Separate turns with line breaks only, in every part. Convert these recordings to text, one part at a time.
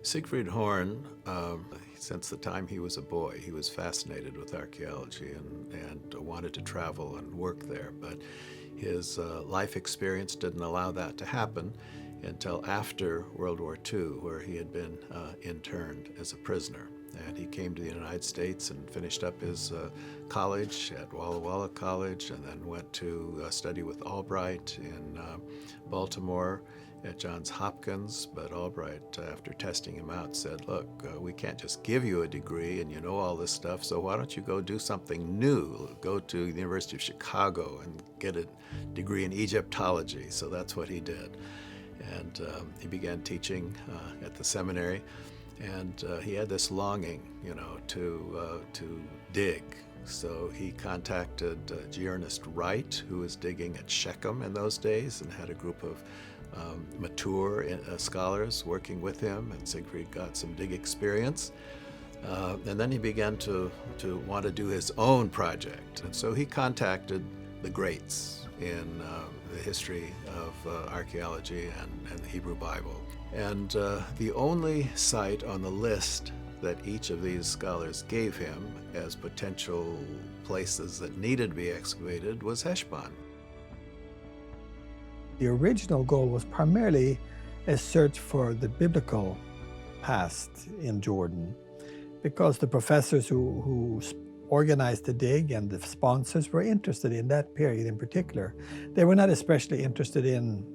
Siegfried Horn, since the time he was a boy, he was fascinated with archaeology and wanted to travel and work there, but his life experience didn't allow that to happen until after World War II, where he had been interned as a prisoner. And he came to the United States and finished up his college at Walla Walla College, and then went to study with Albright in Baltimore at Johns Hopkins. But Albright, after testing him out, said, look, we can't just give you a degree and you know all this stuff, so why don't you go do something new? Go to the University of Chicago and get a degree in Egyptology. So that's what he did. And he began teaching at the seminary. And he had this longing, to dig. So he contacted G. Ernest Wright, who was digging at Shechem in those days, and had a group of mature scholars working with him, and Siegfried got some dig experience. And then he began to want to do his own project. And so he contacted the greats in the history of archaeology and the Hebrew Bible. And the only site on the list that each of these scholars gave him as potential places that needed to be excavated was Hisban.
The original goal was primarily a search for the biblical past in Jordan, because the professors who organized the dig and the sponsors were interested in that period in particular. They were not especially interested in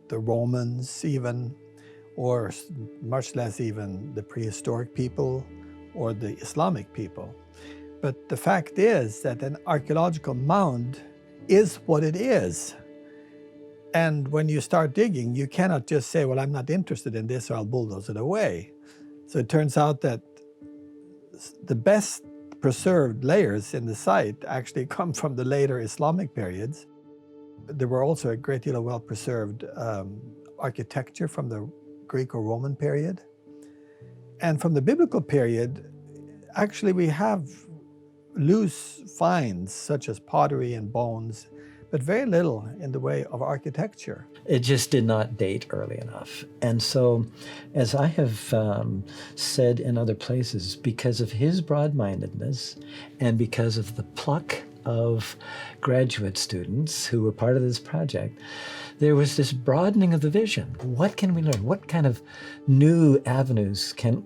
the Romans even, or much less even the prehistoric people or the Islamic people. But the fact is that an archaeological mound is what it is. And when you start digging, you cannot just say, well, I'm not interested in this, so I'll bulldoze it away. So it turns out that the best preserved layers in the site actually come from the later Islamic periods. There were also a great deal of well-preserved architecture from the Greek or Roman period. And from the biblical period, actually we have loose finds such as pottery and bones, but very little in the way of architecture.
It just did not date early enough. And so, as I have said in other places, because of his broad-mindedness and because of the pluck of graduate students who were part of this project, there was this broadening of the vision. What can we learn? What kind of new avenues can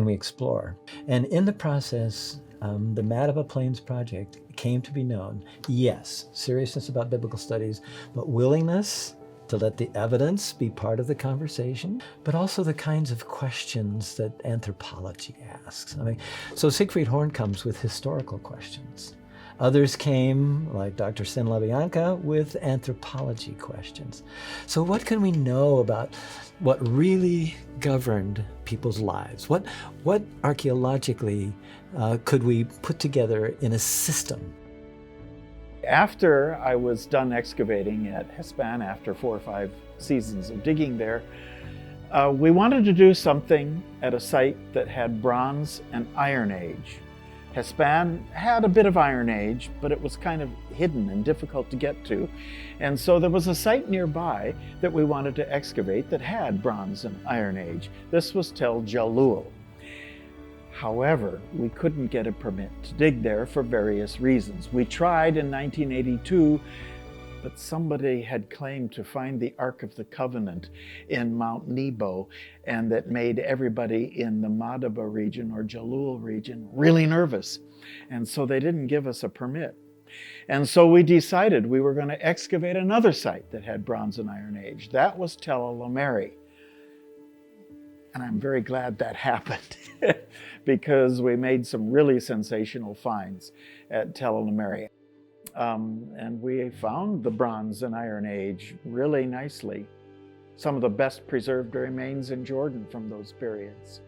we explore? And in the process, the Madaba Plains Project came to be known. Yes, seriousness about biblical studies, but willingness to let the evidence be part of the conversation, but also the kinds of questions that anthropology asks. So Siegfried Horn comes with historical questions. Others came, like Dr. LaBianca, with anthropology questions. So what can we know about what really governed people's lives? What archaeologically could we put together in a system?
After I was done excavating at Hisban, after 4 or 5 seasons of digging there, we wanted to do something at a site that had Bronze and Iron Age. Hisban had a bit of Iron Age, but it was kind of hidden and difficult to get to. And so there was a site nearby that we wanted to excavate that had Bronze and Iron Age. This was Tall Jalul. However, we couldn't get a permit to dig there for various reasons. We tried in 1982, but somebody had claimed to find the Ark of the Covenant in Mount Nebo, and that made everybody in the Madaba region or Jalul region really nervous. And so they didn't give us a permit. And so we decided we were going to excavate another site that had Bronze and Iron Age. That was Tall al Umayri. And I'm very glad that happened because we made some really sensational finds at Tall al Umayri. And we found the Bronze and Iron Age really nicely. Some of the best preserved remains in Jordan from those periods.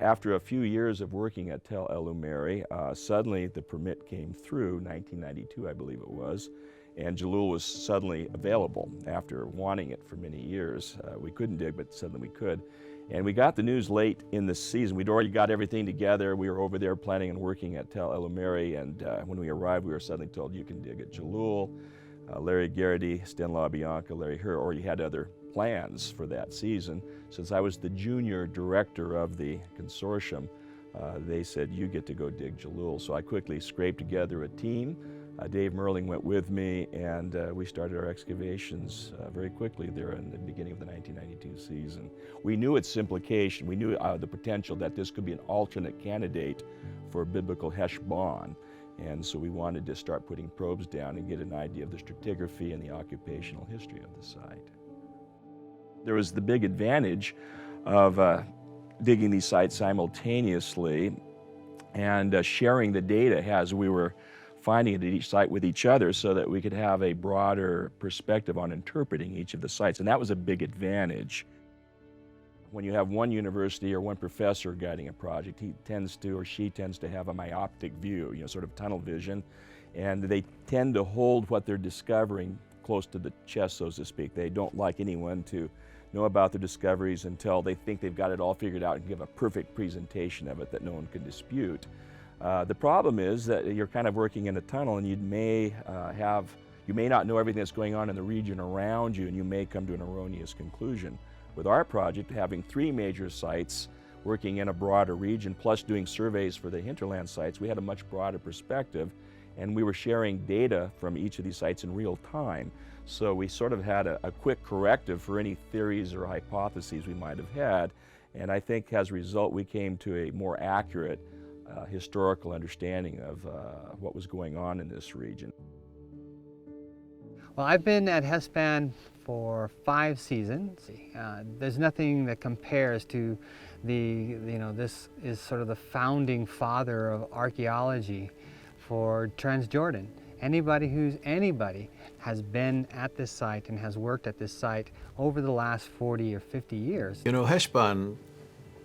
After a few years of working at Tall al Umayri, suddenly the permit came through, 1992 I believe it was, and Jalul was suddenly available after wanting it for many years. We couldn't dig, but suddenly we could. And we got the news late in the season. We'd already got everything together. We were over there planning and working at Tall al Umayri, and when we arrived, we were suddenly told you can dig at Jalul. Larry Garrity, LaBianca, Larry Herr, or you had other plans for that season. Since I was the junior director of the consortium, they said, you get to go dig Jalul. So I quickly scraped together a team. Dave Merling went with me, and we started our excavations very quickly there in the beginning of the 1992 season. We knew its implication. We knew the potential that this could be an alternate candidate for biblical Hisban. And so we wanted to start putting probes down and get an idea of the stratigraphy and the occupational history of the site. There was the big advantage of digging these sites simultaneously and sharing the data as we were finding it at each site with each other, so that we could have a broader perspective on interpreting each of the sites. And that was a big advantage. When you have one university or one professor guiding a project, he tends to, or she tends to have a myopic view, sort of tunnel vision, and they tend to hold what they're discovering close to the chest, so to speak. They don't like anyone to know about their discoveries until they think they've got it all figured out and give a perfect presentation of it that no one can dispute. The problem is that you're kind of working in a tunnel, and you may not know everything that's going on in the region around you, and you may come to an erroneous conclusion. With our project, having 3 major sites working in a broader region, plus doing surveys for the hinterland sites, we had a much broader perspective, and we were sharing data from each of these sites in real time. So we sort of had a quick corrective for any theories or hypotheses we might have had, and I think as a result we came to a more accurate historical understanding of what was going on in this region.
Well, I've been at Hisban for 5 seasons. There's nothing that compares to this is sort of the founding father of archaeology for Transjordan. Anybody has been at this site and has worked at this site over the last 40 or 50 years.
Hisban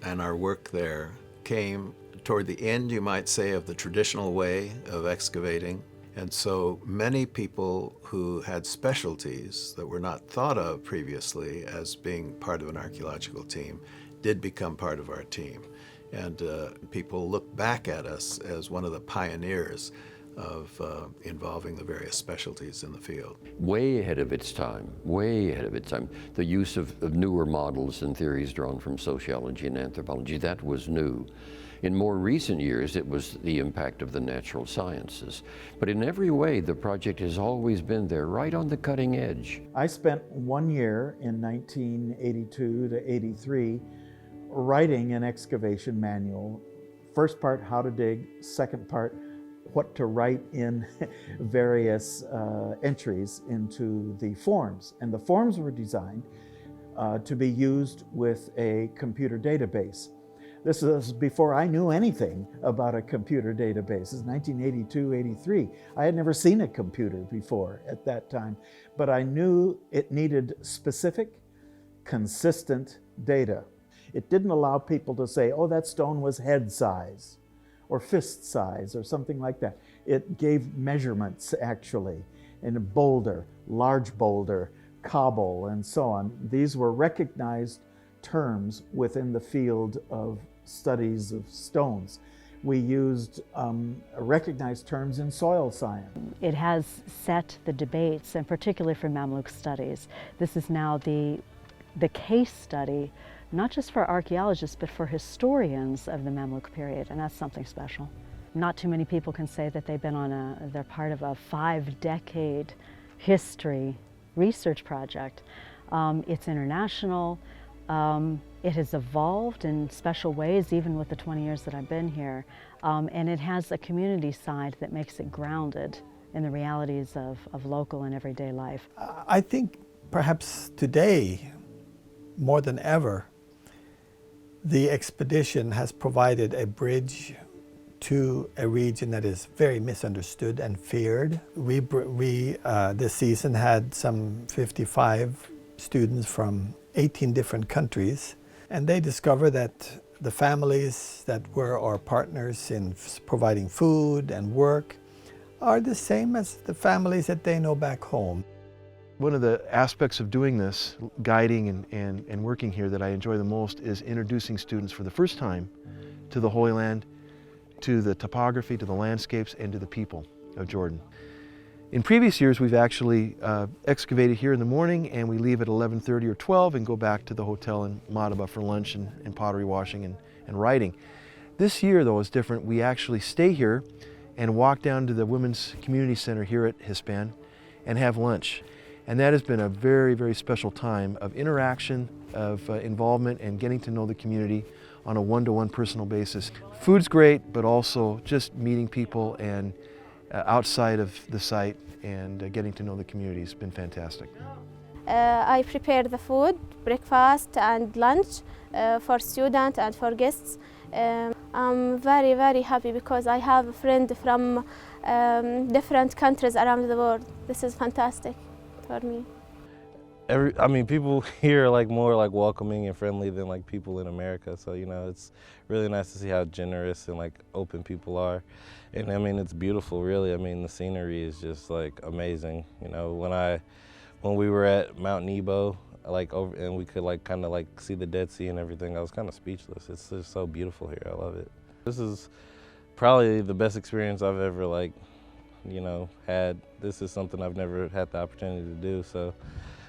and our work there came toward the end, you might say, of the traditional way of excavating. And so many people who had specialties that were not thought of previously as being part of an archaeological team did become part of our team. And people look back at us as one of the pioneers of involving the various specialties in the field.
Way ahead of its time, way ahead of its time. The use of newer models and theories drawn from sociology and anthropology, that was new. In more recent years, it was the impact of the natural sciences. But in every way, the project has always been there, right on the cutting edge.
I spent 1 year in 1982 to 83 writing an excavation manual. First part, how to dig. Second part, what to write in various entries into the forms. And the forms were designed to be used with a computer database. This is before I knew anything about a computer database. This is 1982, 83. I had never seen a computer before at that time, but I knew it needed specific, consistent data. It didn't allow people to say, oh, that stone was head size or fist size or something like that. It gave measurements actually in a boulder, large boulder, cobble, and so on. These were recognized terms within the field of studies of stones. We used recognized terms in soil science.
It has set the debates, and particularly for Mamluk studies. This is now the case study, not just for archaeologists, but for historians of the Mamluk period, and that's something special. Not too many people can say that they've been they're part of a 5-decade history research project. It's international. It has evolved in special ways, even with the 20 years that I've been here. And it has a community side that makes it grounded in the realities of local and everyday life.
I think perhaps today, more than ever, the expedition has provided a bridge to a region that is very misunderstood and feared. We this season had some 55 students from 18 different countries, and they discovered that the families that were our partners in providing food and work are the same as the families that they know back home.
One of the aspects of doing this, guiding and working here, that I enjoy the most is introducing students for the first time to the Holy Land, to the topography, to the landscapes, and to the people of Jordan. In previous years, we've actually excavated here in the morning and we leave at 11:30 or 12 and go back to the hotel in Madaba for lunch and pottery washing and writing. This year, though, is different. We actually stay here and walk down to the Women's Community Center here at Hisban and have lunch. And that has been a very, very special time of interaction, of involvement, and getting to know the community on a one-to-one personal basis. Food's great, but also just meeting people and outside of the site and getting to know the community has been fantastic.
I prepare the food, breakfast and lunch for students and for guests. I'm very, very happy because I have a friend from different countries around the world. This is fantastic for me.
I mean, people here are like more like welcoming and friendly than like people in America. So, you know, it's really nice to see how generous and like open people are. And I mean, it's beautiful, really. I mean, the scenery is just like amazing. You know, when we were at Mount Nebo, like over, and we could like kind of like see the Dead Sea and everything, I was kind of speechless. It's just so beautiful here. I love it. This is probably the best experience I've ever like, you know, had. This is something I've never had the opportunity to do. So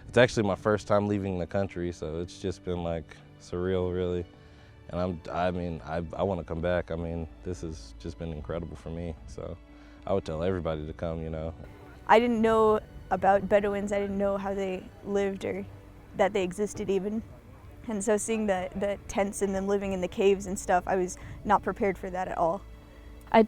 it's actually my first time leaving the country, so it's just been like surreal, really. And I want to come back. I mean, this has just been incredible for me. So I would tell everybody to come, you know.
I didn't know about Bedouins. I didn't know how they lived or that they existed even. And so seeing the tents and them living in the caves and stuff, I was not prepared for that at all.
I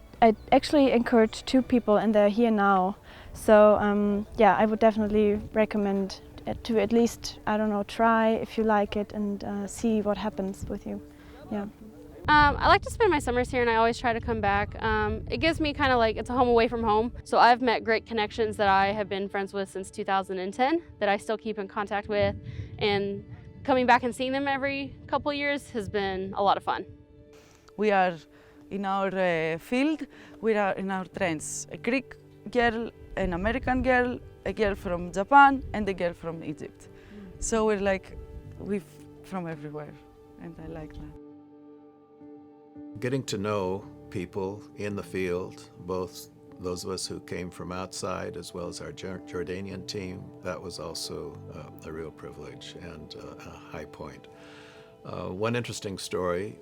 actually encourage 2 people and they're here now. So yeah, I would definitely recommend to at least, I don't know, try if you like it and see what happens with you. Yeah.
I like to spend my summers here and I always try to come back. It gives me kind of like, it's a home away from home. So I've met great connections that I have been friends with since 2010 that I still keep in contact with. And coming back and seeing them every couple of years has been a lot of fun.
We are in our field, we are in our trends. A Greek girl, an American girl, a girl from Japan, and a girl from Egypt. So we're from everywhere, and I like that.
Getting to know people in the field, both those of us who came from outside as well as our Jordanian team, that was also a real privilege and a high point. One interesting story,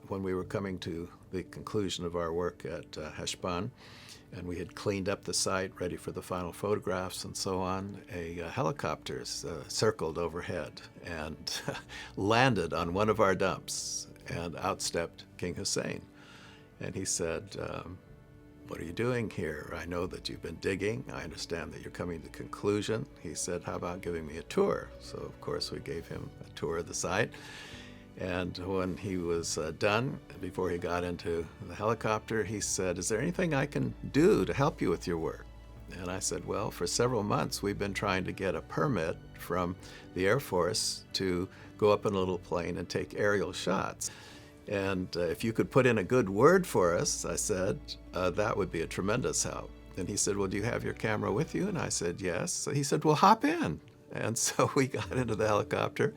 when we were coming to the conclusion of our work at Hisban, and we had cleaned up the site, ready for the final photographs and so on, a helicopter circled overhead and landed on one of our dumps, and out stepped King Hussein. And he said, what are you doing here? I know that you've been digging. I understand that you're coming to conclusion. He said, how about giving me a tour? So of course we gave him a tour of the site. And when he was done, before he got into the helicopter, he said, is there anything I can do to help you with your work? And I said, well, for several months we've been trying to get a permit from the Air Force to go up in a little plane and take aerial shots. And if you could put in a good word for us, I said, that would be a tremendous help. And he said, well, do you have your camera with you? And I said, yes. So he said, well, hop in. And so we got into the helicopter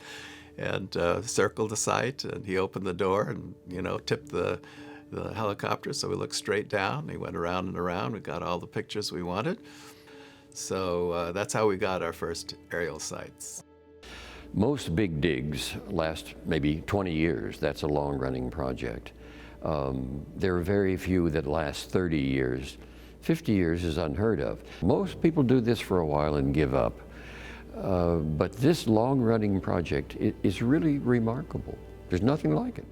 and circled the site, and he opened the door and, you know, tipped the helicopter so we looked straight down. He went around and around. We got all the pictures we wanted. So that's how we got our first aerial sites.
Most big digs last maybe 20 years. That's a long-running project. There are very few that last 30 years. 50 years is unheard of. Most people do this for a while and give up. But this long-running project is really remarkable. There's nothing like it.